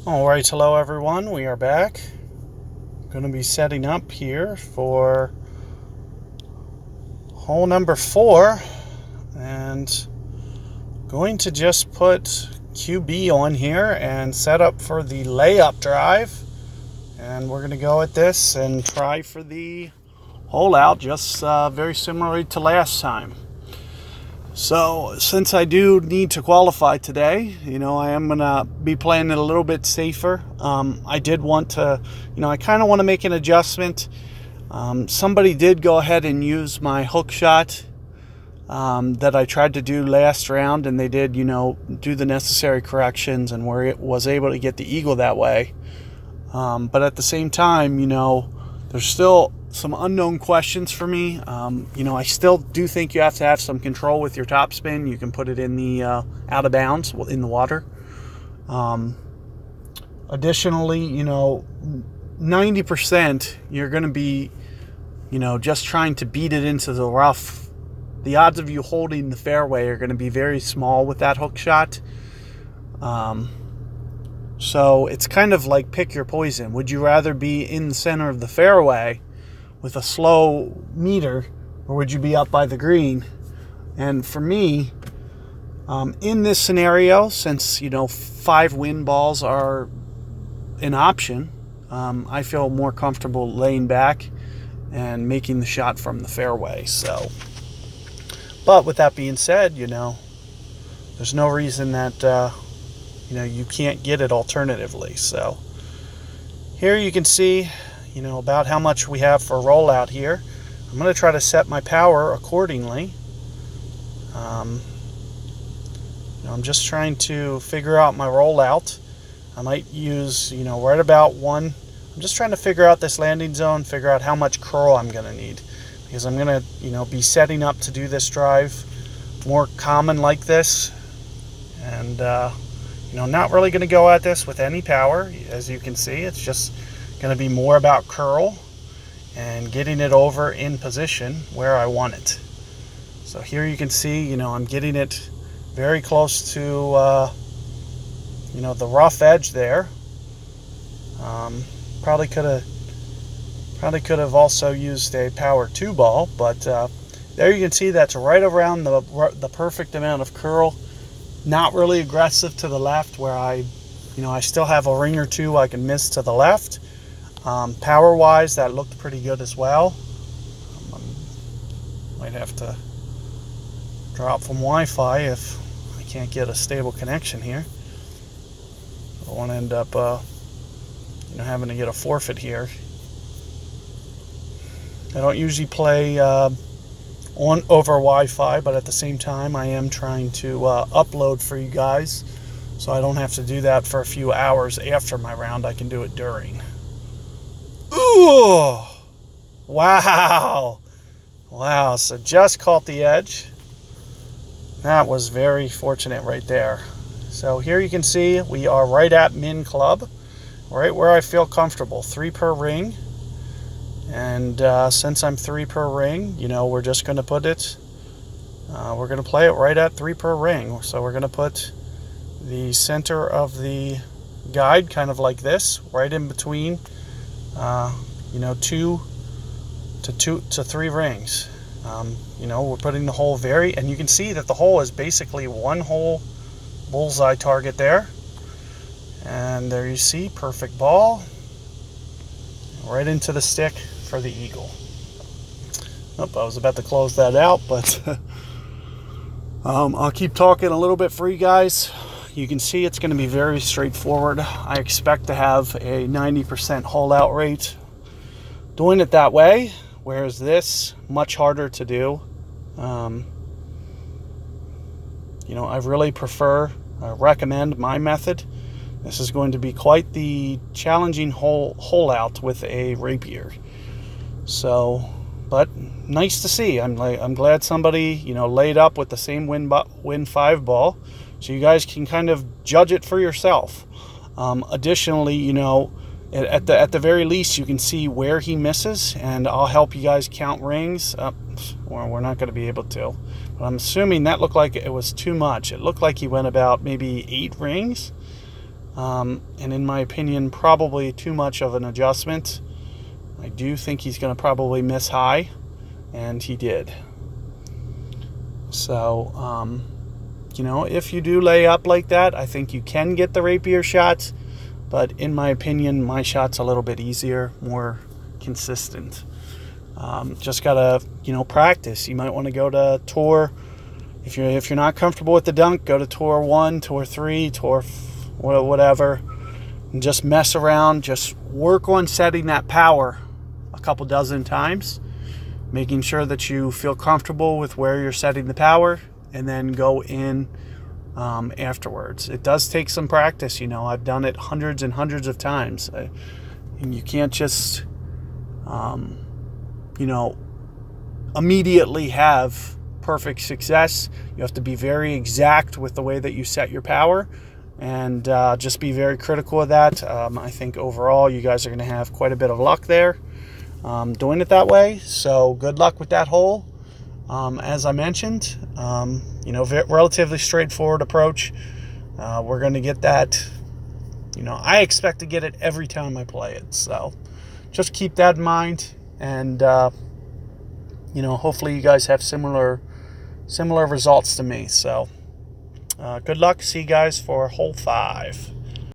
All right, hello everyone. We are back. Going to be setting up here for hole number 4 and going to just put QB on here and set up for the layup drive. And we're going to go at this and try for the hole out just very similarly to last time. So since I do need to qualify today, I am going to be playing it a little bit safer. I did want to, I kind of want to make an adjustment. Somebody did go ahead and use my hook shot that I tried to do last round, and they did, do the necessary corrections and was able to get the eagle that way. But at the same time, there's still some unknown questions for me. I still do think you have to have some control with your topspin. You can put it in the out of bounds in the water. Additionally, 90% you're going to be, just trying to beat it into the rough. The odds of you holding the fairway are going to be very small with that hook shot. So it's kind of like pick your poison. Would you rather be in the center of the fairway with a slow meter, or would you be up by the green? And for me, in this scenario, since 5 wind balls are an option, I feel more comfortable laying back and making the shot from the fairway. So, but with that being said, there's no reason that you can't get it alternatively. So here you can see about how much we have for rollout here. I'm going to try to set my power accordingly. I'm just trying to figure out my rollout. I might use, right about 1. I'm just trying to figure out this landing zone, figure out how much curl I'm going to need, because I'm going to, be setting up to do this drive more common like this. And, not really going to go at this with any power. As you can see, it's just going to be more about curl and getting it over in position where I want it. So here you can see, I'm getting it very close to, the rough edge there. Probably could have also used a power 2 ball, but there you can see that's right around the perfect amount of curl. Not really aggressive to the left where I still have a ring or two I can miss to the left. Power wise, that looked pretty good as well. Might have to drop from Wi-Fi if I can't get a stable connection here. I don't want to end up having to get a forfeit here. I don't usually play over Wi-Fi, but at the same time I am trying to upload for you guys, so I don't have to do that for a few hours after my round. I can do it during. Ooh, wow, so just caught the edge. That was very fortunate right there. So here you can see we are right at min club, right where I feel comfortable. 3 per ring. And since I'm 3 per ring, we're just going to put it, we're going to play it right at 3 per ring. So we're going to put the center of the guide kind of like this, right in between, 2 to 3 rings. We're putting the hole and you can see that the hole is basically one whole bullseye target there. And there you see, perfect ball, right into the stick for the eagle. I was about to close that out, but I'll keep talking a little bit for you guys. You can see it's going to be very straightforward. I expect to have a 90% hole out rate doing it that way, whereas this, much harder to do. I really recommend my method. This is going to be quite the challenging hole out with a rapier. So, but nice to see. I'm glad somebody laid up with the same win 5 ball, so you guys can kind of judge it for yourself. Additionally, at the very least, you can see where he misses, and I'll help you guys count rings. Well, we're not going to be able to, but I'm assuming that looked like it was too much. It looked like he went about maybe 8 rings. And in my opinion, probably too much of an adjustment. I do think he's going to probably miss high, and he did. So, if you do lay up like that, I think you can get the rapier shots. But in my opinion, my shot's a little bit easier, more consistent. Just gotta, practice. You might want to go to tour. If you're not comfortable with the dunk, go to tour 1, tour 3, whatever, and just mess around. Just work on setting that power a couple dozen times, making sure that you feel comfortable with where you're setting the power, and then go in afterwards. It does take some practice. I've done it hundreds and hundreds of times, and you can't just immediately have perfect success. You have to be very exact with the way that you set your power, and just be very critical of that. I think overall you guys are going to have quite a bit of luck there doing it that way. So good luck with that hole. As I mentioned, relatively straightforward approach. We're going to get that. I expect to get it every time I play it. So just keep that in mind, and hopefully you guys have similar results to me. So good luck. See you guys for hole 5.